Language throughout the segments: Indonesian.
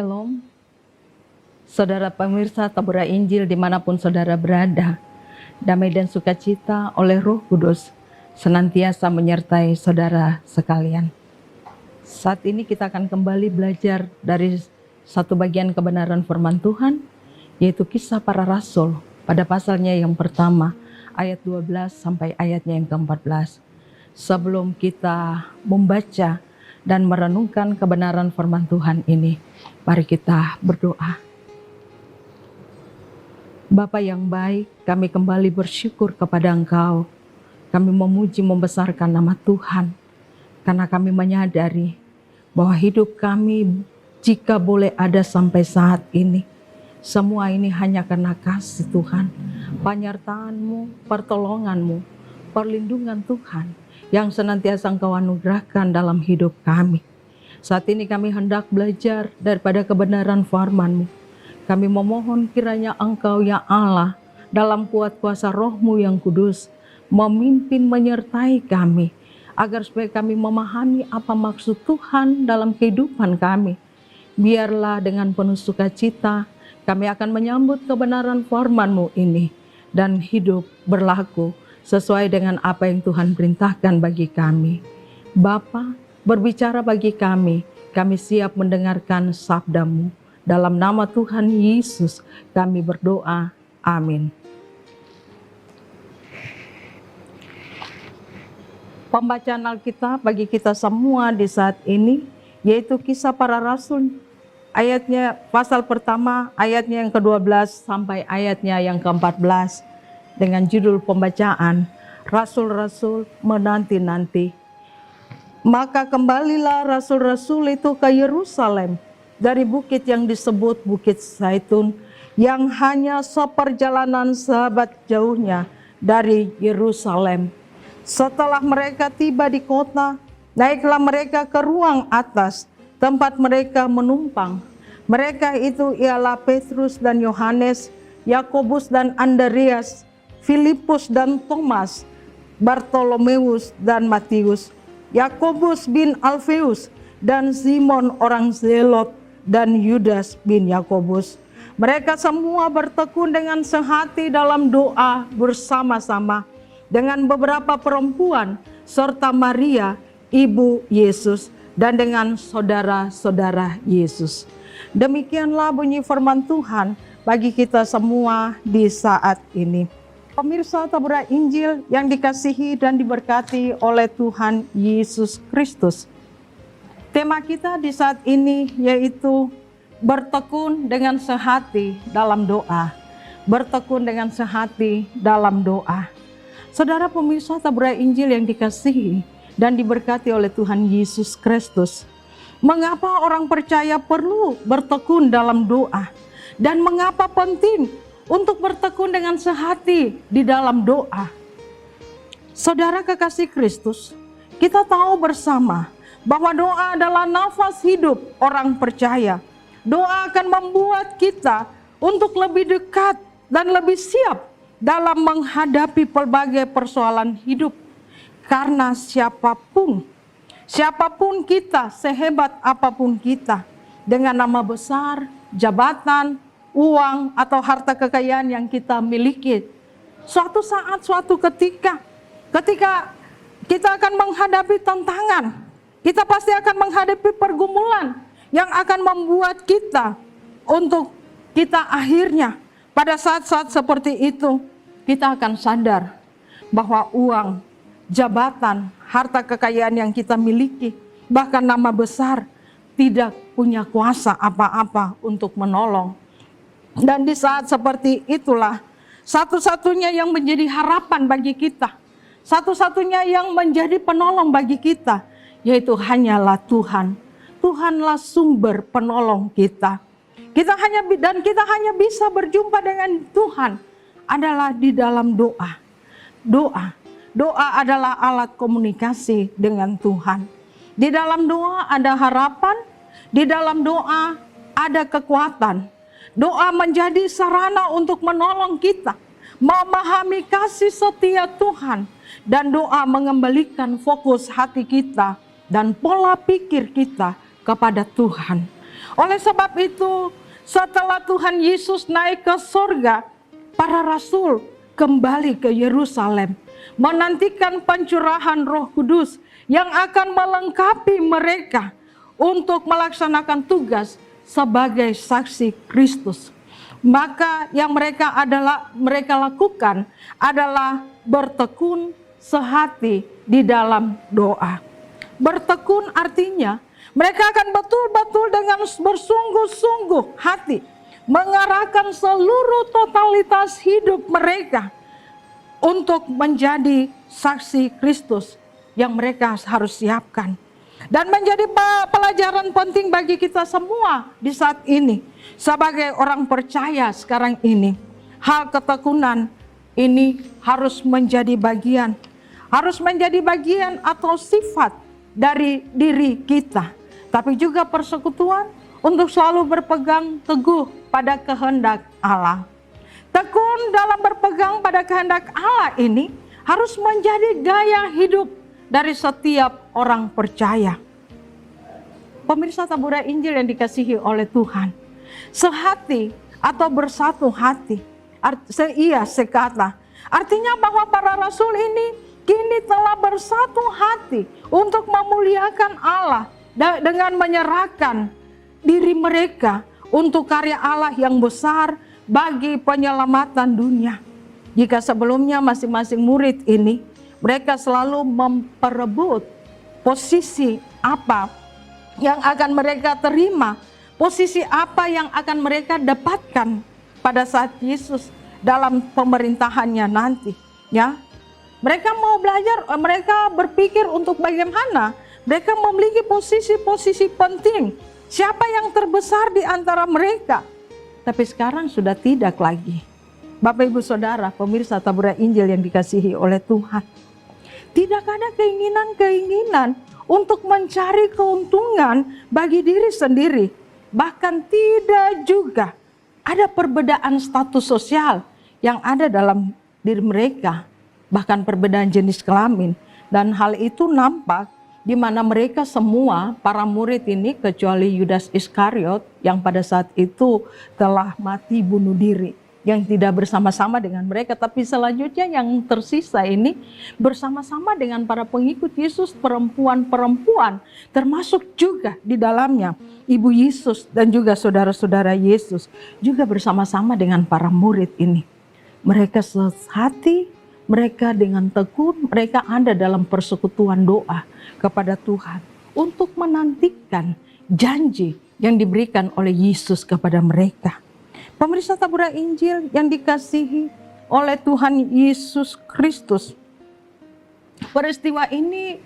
Shalom, saudara pemirsa Tabura Injil dimanapun saudara berada. Damai dan sukacita oleh Roh Kudus senantiasa menyertai saudara sekalian. Saat ini kita akan kembali belajar dari satu bagian kebenaran firman Tuhan, yaitu Kisah Para Rasul pada pasalnya yang pertama, ayat 12 sampai ayatnya yang ke-14. Sebelum kita membaca dan merenungkan kebenaran firman Tuhan ini, mari kita berdoa. Bapa yang baik, kami kembali bersyukur kepada Engkau. Kami memuji membesarkan nama Tuhan, karena kami menyadari bahwa hidup kami jika boleh ada sampai saat ini, semua ini hanya karena kasih Tuhan, penyertaan-Mu, pertolongan-Mu, perlindungan Tuhan yang senantiasa Engkau anugerahkan dalam hidup kami. Saat ini kami hendak belajar daripada kebenaran firman-Mu. Kami memohon kiranya Engkau ya Allah dalam kuat kuasa Roh-Mu yang kudus memimpin menyertai kami, agar supaya kami memahami apa maksud Tuhan dalam kehidupan kami. Biarlah dengan penuh sukacita kami akan menyambut kebenaran firman-Mu ini dan hidup berlaku sesuai dengan apa yang Tuhan perintahkan bagi kami. Bapa, berbicara bagi kami siap mendengarkan sabda-Mu. Dalam nama Tuhan Yesus kami berdoa, amin. Pembacaan Alkitab bagi kita semua di saat ini, yaitu Kisah Para Rasul, ayatnya pasal pertama, ayatnya yang ke-12 sampai ayatnya yang ke-14. Dengan judul pembacaan, Rasul-Rasul menanti-nanti. Maka kembalilah rasul-rasul itu ke Yerusalem dari bukit yang disebut Bukit Zaitun, yang hanya seperjalanan sahabat jauhnya dari Yerusalem. Setelah mereka tiba di kota, naiklah mereka ke ruang atas, tempat mereka menumpang. Mereka itu ialah Petrus dan Yohanes, Yakobus dan Andreas, Filipus dan Thomas, Bartolomeus dan Matius, Yakobus bin Alfeus dan Simon orang Zelot, dan Yudas bin Yakobus. Mereka semua bertekun dengan sehati dalam doa bersama-sama dengan beberapa perempuan serta Maria ibu Yesus dan dengan saudara-saudara Yesus. Demikianlah bunyi firman Tuhan bagi kita semua di saat ini. Pemirsa Tabura Injil yang dikasihi dan diberkati oleh Tuhan Yesus Kristus. Tema kita di saat ini yaitu bertekun dengan sehati dalam doa. Bertekun dengan sehati dalam doa. Saudara pemirsa Tabura Injil yang dikasihi dan diberkati oleh Tuhan Yesus Kristus. Mengapa orang percaya perlu bertekun dalam doa? Dan mengapa penting untuk bertekun dengan sehati di dalam doa? Saudara kekasih Kristus, kita tahu bersama bahwa doa adalah nafas hidup orang percaya. Doa akan membuat kita untuk lebih dekat dan lebih siap dalam menghadapi berbagai persoalan hidup. Karena siapapun kita, sehebat apapun kita, dengan nama besar, jabatan, uang, atau harta kekayaan yang kita miliki, suatu saat, suatu ketika kita akan menghadapi tantangan, kita pasti akan menghadapi pergumulan yang akan membuat kita untuk kita akhirnya pada saat-saat seperti itu, kita akan sadar bahwa uang, jabatan, harta kekayaan yang kita miliki, bahkan nama besar, tidak punya kuasa apa-apa untuk menolong. Dan di saat seperti itulah, satu-satunya yang menjadi harapan bagi kita, satu-satunya yang menjadi penolong bagi kita, yaitu hanyalah Tuhan. Tuhanlah sumber penolong kita. Kita hanya bisa berjumpa dengan Tuhan adalah di dalam doa. Doa adalah alat komunikasi dengan Tuhan. Di dalam doa ada harapan, di dalam doa ada kekuatan. Doa menjadi sarana untuk menolong kita memahami kasih setia Tuhan, dan doa mengembalikan fokus hati kita dan pola pikir kita kepada Tuhan. Oleh sebab itu, setelah Tuhan Yesus naik ke surga, para rasul kembali ke Yerusalem, menantikan pencurahan Roh Kudus yang akan melengkapi mereka untuk melaksanakan tugas sebagai saksi Kristus. Maka yang mereka lakukan adalah bertekun sehati di dalam doa. Bertekun artinya mereka akan betul-betul dengan bersungguh-sungguh hati mengarahkan seluruh totalitas hidup mereka untuk menjadi saksi Kristus yang mereka harus siapkan. Dan menjadi pelajaran penting bagi kita semua di saat ini sebagai orang percaya sekarang ini. Hal ketekunan ini harus menjadi bagian atau sifat dari diri kita. Tapi juga persekutuan untuk selalu berpegang teguh pada kehendak Allah. Tekun dalam berpegang pada kehendak Allah ini harus menjadi gaya hidup dari setiap orang percaya. Pemirsa Tabura Injil yang dikasihi oleh Tuhan, sehati atau bersatu hati, sekata. Artinya bahwa para rasul ini kini telah bersatu hati untuk memuliakan Allah dengan menyerahkan diri mereka untuk karya Allah yang besar bagi penyelamatan dunia. Jika sebelumnya masing-masing murid ini, mereka selalu memperebut posisi apa yang akan mereka terima, posisi apa yang akan mereka dapatkan pada saat Yesus dalam pemerintahannya nanti. Ya, mereka mau belajar, mereka berpikir untuk bagaimana mereka memiliki posisi-posisi penting. Siapa yang terbesar di antara mereka? Tapi sekarang sudah tidak lagi. Bapak Ibu Saudara, pemirsa Tabura Injil yang dikasihi oleh Tuhan. Tidak ada keinginan-keinginan untuk mencari keuntungan bagi diri sendiri. Bahkan tidak juga ada perbedaan status sosial yang ada dalam diri mereka. Bahkan perbedaan jenis kelamin. Dan hal itu nampak di mana mereka semua, para murid ini kecuali Yudas Iskariot yang pada saat itu telah mati bunuh diri, yang tidak bersama-sama dengan mereka, tapi selanjutnya yang tersisa ini bersama-sama dengan para pengikut Yesus, perempuan-perempuan, termasuk juga di dalamnya Ibu Yesus dan juga saudara-saudara Yesus, juga bersama-sama dengan para murid ini. Mereka sehati, mereka dengan tekun, mereka ada dalam persekutuan doa kepada Tuhan untuk menantikan janji yang diberikan oleh Yesus kepada mereka. Pemirsa Tabura Injil yang dikasihi oleh Tuhan Yesus Kristus, peristiwa ini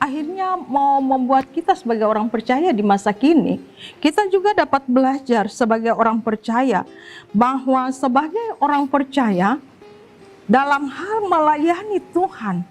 akhirnya mau membuat kita sebagai orang percaya di masa kini, kita juga dapat belajar sebagai orang percaya bahwa sebagai orang percaya dalam hal melayani Tuhan,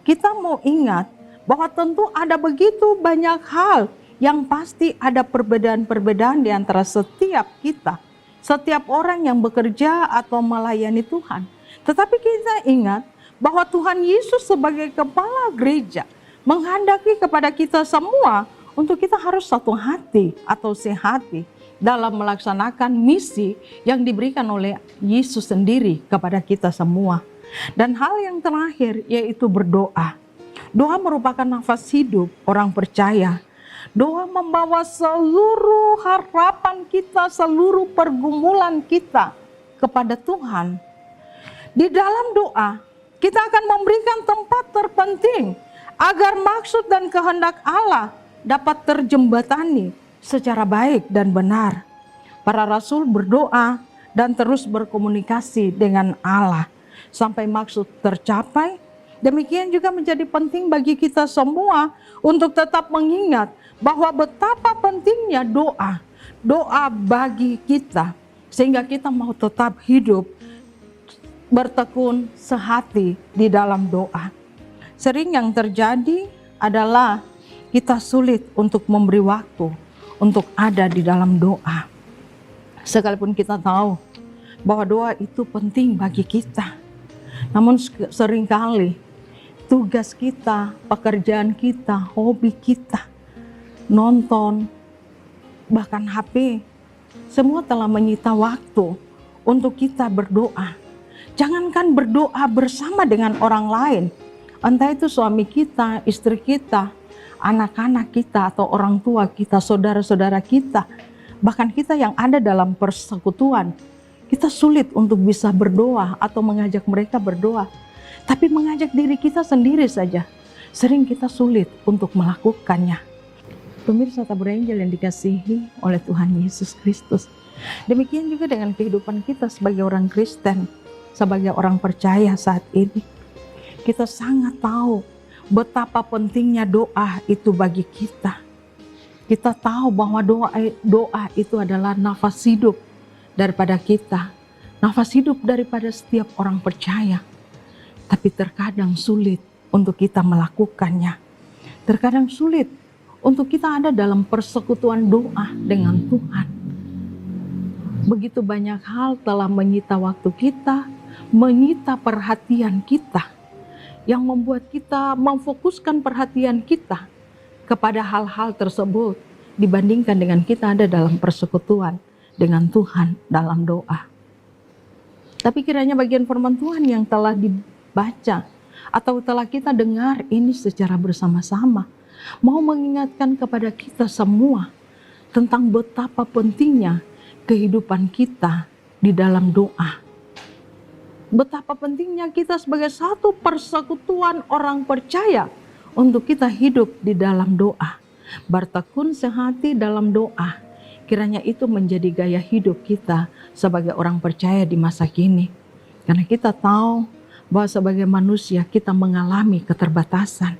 kita mau ingat bahwa tentu ada begitu banyak hal yang pasti ada perbedaan-perbedaan di antara setiap kita, setiap orang yang bekerja atau melayani Tuhan. Tetapi kita ingat bahwa Tuhan Yesus sebagai kepala gereja menghendaki kepada kita semua untuk kita harus satu hati atau sehati dalam melaksanakan misi yang diberikan oleh Yesus sendiri kepada kita semua. Dan hal yang terakhir yaitu berdoa. Doa merupakan nafas hidup orang percaya. Doa membawa seluruh harapan kita, seluruh pergumulan kita kepada Tuhan. Di dalam doa, kita akan memberikan tempat terpenting agar maksud dan kehendak Allah dapat terjembatani secara baik dan benar. Para rasul berdoa dan terus berkomunikasi dengan Allah sampai maksud tercapai. Demikian juga menjadi penting bagi kita semua untuk tetap mengingat bahwa betapa pentingnya doa bagi kita, sehingga kita mau tetap hidup bertekun sehati di dalam doa. Sering yang terjadi adalah kita sulit untuk memberi waktu untuk ada di dalam doa. Sekalipun kita tahu bahwa doa itu penting bagi kita, namun seringkali tugas kita, pekerjaan kita, hobi kita, nonton, bahkan HP, semua telah menyita waktu untuk kita berdoa. Jangankan berdoa bersama dengan orang lain, entah itu suami kita, istri kita, anak-anak kita, atau orang tua kita, saudara-saudara kita, bahkan kita yang ada dalam persekutuan, kita sulit untuk bisa berdoa atau mengajak mereka berdoa. Tapi mengajak diri kita sendiri saja, sering kita sulit untuk melakukannya. Pemirsa Tabur Angel yang dikasihi oleh Tuhan Yesus Kristus. Demikian juga dengan kehidupan kita sebagai orang Kristen, sebagai orang percaya saat ini. Kita sangat tahu betapa pentingnya doa itu bagi kita. Kita tahu bahwa doa itu adalah nafas hidup daripada kita, nafas hidup daripada setiap orang percaya. Tapi terkadang sulit untuk kita melakukannya. Terkadang sulit untuk kita ada dalam persekutuan doa dengan Tuhan. Begitu banyak hal telah menyita waktu kita, menyita perhatian kita, yang membuat kita memfokuskan perhatian kita kepada hal-hal tersebut dibandingkan dengan kita ada dalam persekutuan dengan Tuhan dalam doa. Tapi kiranya bagian firman Tuhan yang telah dibaca atau telah kita dengar ini secara bersama-sama mau mengingatkan kepada kita semua tentang betapa pentingnya kehidupan kita di dalam doa. Betapa pentingnya kita sebagai satu persekutuan orang percaya untuk kita hidup di dalam doa. Bertekun sehati dalam doa. Kiranya itu menjadi gaya hidup kita sebagai orang percaya di masa kini. Karena kita tahu bahwa sebagai manusia kita mengalami keterbatasan.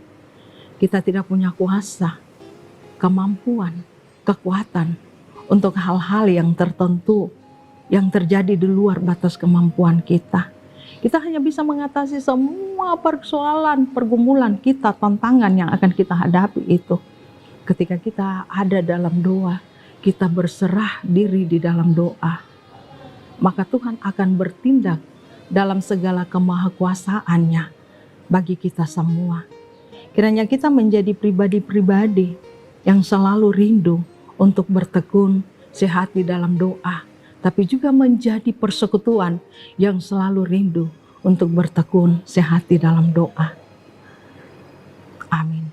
Kita tidak punya kuasa, kemampuan, kekuatan untuk hal-hal yang tertentu yang terjadi di luar batas kemampuan kita. Kita hanya bisa mengatasi semua persoalan, pergumulan kita, tantangan yang akan kita hadapi itu. Ketika kita ada dalam doa, kita berserah diri di dalam doa, maka Tuhan akan bertindak dalam segala kemahakuasaannya bagi kita semua. Kiranya kita menjadi pribadi-pribadi yang selalu rindu untuk bertekun sehat di dalam doa, tapi juga menjadi persekutuan yang selalu rindu untuk bertekun sehat di dalam doa. Amin.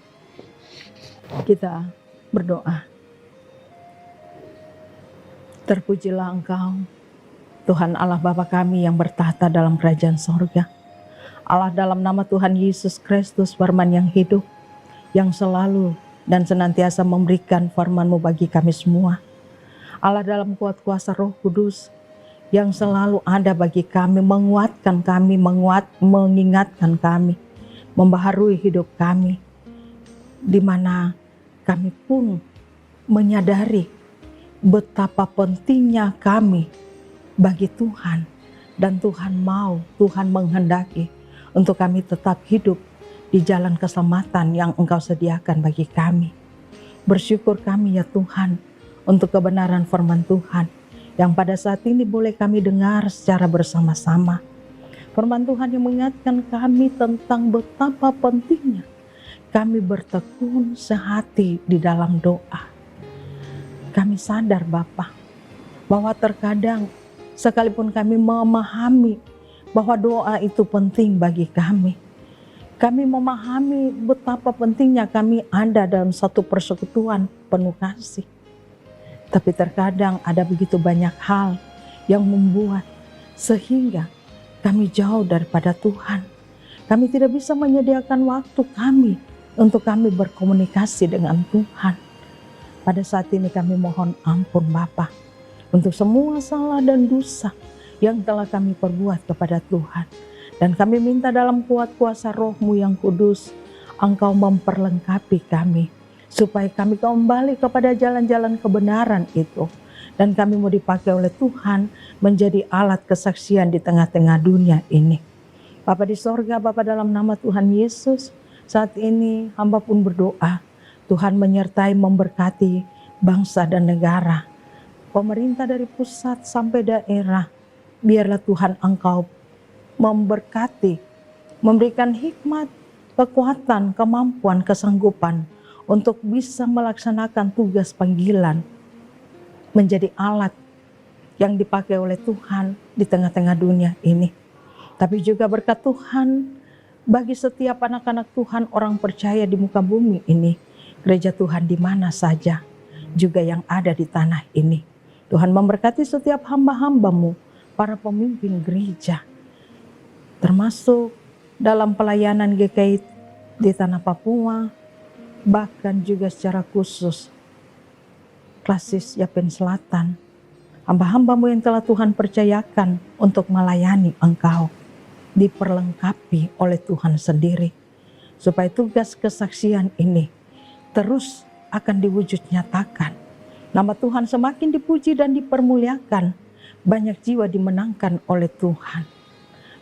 Kita berdoa. Terpujilah Engkau, Tuhan Allah Bapa kami yang bertahta dalam kerajaan sorga. Allah, dalam nama Tuhan Yesus Kristus, firman yang hidup, yang selalu dan senantiasa memberikan firman-Mu bagi kami semua. Allah, dalam kuat kuasa Roh Kudus yang selalu ada bagi kami, menguatkan kami, mengingatkan kami, membaharui hidup kami, di mana kami pun menyadari betapa pentingnya kami bagi Tuhan, dan Tuhan mau, Tuhan menghendaki untuk kami tetap hidup di jalan keselamatan yang Engkau sediakan bagi kami. Bersyukur kami ya Tuhan untuk kebenaran firman Tuhan yang pada saat ini boleh kami dengar secara bersama-sama. Firman Tuhan yang mengingatkan kami tentang betapa pentingnya kami bertekun sehati di dalam doa. Kami sadar Bapa, bahwa terkadang sekalipun kami memahami bahwa doa itu penting bagi kami, kami memahami betapa pentingnya kami ada dalam satu persekutuan penuh kasih. Tapi terkadang ada begitu banyak hal yang membuat sehingga kami jauh daripada Tuhan. Kami tidak bisa menyediakan waktu kami untuk kami berkomunikasi dengan Tuhan. Pada saat ini kami mohon ampun Bapa untuk semua salah dan dosa yang telah kami perbuat kepada Tuhan. Dan kami minta dalam kuat kuasa Roh-Mu yang kudus, Engkau memperlengkapi kami, supaya kami kembali kepada jalan-jalan kebenaran itu. Dan kami mau dipakai oleh Tuhan menjadi alat kesaksian di tengah-tengah dunia ini. Bapa di sorga, Bapa dalam nama Tuhan Yesus, saat ini hamba pun berdoa, Tuhan menyertai memberkati bangsa dan negara, pemerintah dari pusat sampai daerah. Biarlah Tuhan Engkau memberkati, memberikan hikmat, kekuatan, kemampuan, kesanggupan untuk bisa melaksanakan tugas panggilan menjadi alat yang dipakai oleh Tuhan di tengah-tengah dunia ini. Tapi juga berkat Tuhan bagi setiap anak-anak Tuhan, orang percaya di muka bumi ini, gereja Tuhan di mana saja, juga yang ada di tanah ini. Tuhan memberkati setiap hamba-hamba-Mu, para pemimpin gereja, termasuk dalam pelayanan GKI di tanah Papua, bahkan juga secara khusus Klasis Yapen Selatan, hamba-hamba-Mu yang telah Tuhan percayakan untuk melayani Engkau, diperlengkapi oleh Tuhan sendiri, supaya tugas kesaksian ini terus akan diwujud nyatakan. Nama Tuhan semakin dipuji dan dipermuliakan, banyak jiwa dimenangkan oleh Tuhan.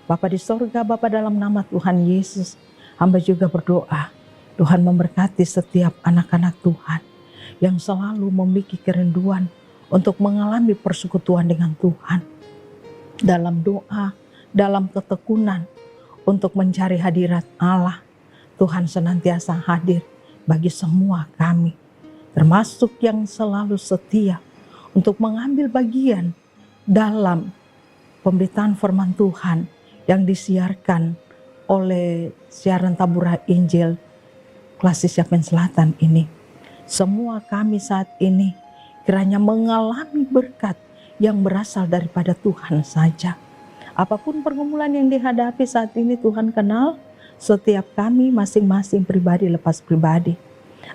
Bapa di sorga, Bapa dalam nama Tuhan Yesus, hamba juga berdoa, Tuhan memberkati setiap anak-anak Tuhan yang selalu memiliki kerinduan untuk mengalami persekutuan dengan Tuhan. Dalam doa, dalam ketekunan untuk mencari hadirat Allah, Tuhan senantiasa hadir bagi semua kami, termasuk yang selalu setia untuk mengambil bagian dalam pemberitaan firman Tuhan yang disiarkan oleh siaran Tabura Injil Klasis Yapen Selatan ini. Semua kami saat ini kiranya mengalami berkat yang berasal daripada Tuhan saja. Apapun pergumulan yang dihadapi saat ini, Tuhan kenal setiap kami masing-masing pribadi lepas pribadi.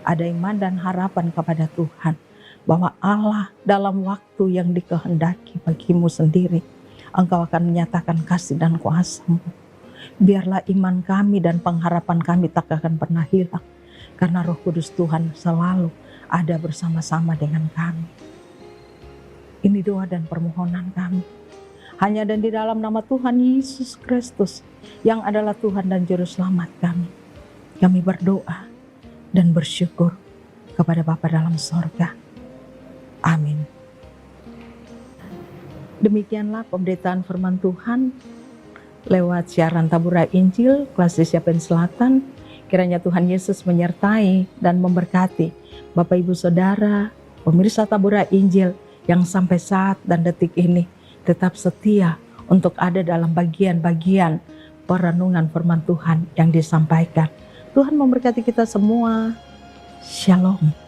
Ada iman dan harapan kepada Tuhan bahwa Allah dalam waktu yang dikehendaki bagimu sendiri, Engkau akan menyatakan kasih dan kuasa-Mu. Biarlah iman kami dan pengharapan kami tak akan pernah hilang, karena Roh Kudus Tuhan selalu ada bersama-sama dengan kami. Ini doa dan permohonan kami, hanya dan di dalam nama Tuhan Yesus Kristus yang adalah Tuhan dan Juru Selamat kami. Kami berdoa dan bersyukur kepada Bapa dalam sorga. Amin. Demikianlah pemberitaan firman Tuhan lewat siaran Tabura Injil Klasis Yapen Selatan. Kiranya Tuhan Yesus menyertai dan memberkati Bapak Ibu Saudara, pemirsa Tabura Injil yang sampai saat dan detik ini tetap setia untuk ada dalam bagian-bagian perenungan firman Tuhan yang disampaikan. Tuhan memberkati kita semua. Shalom.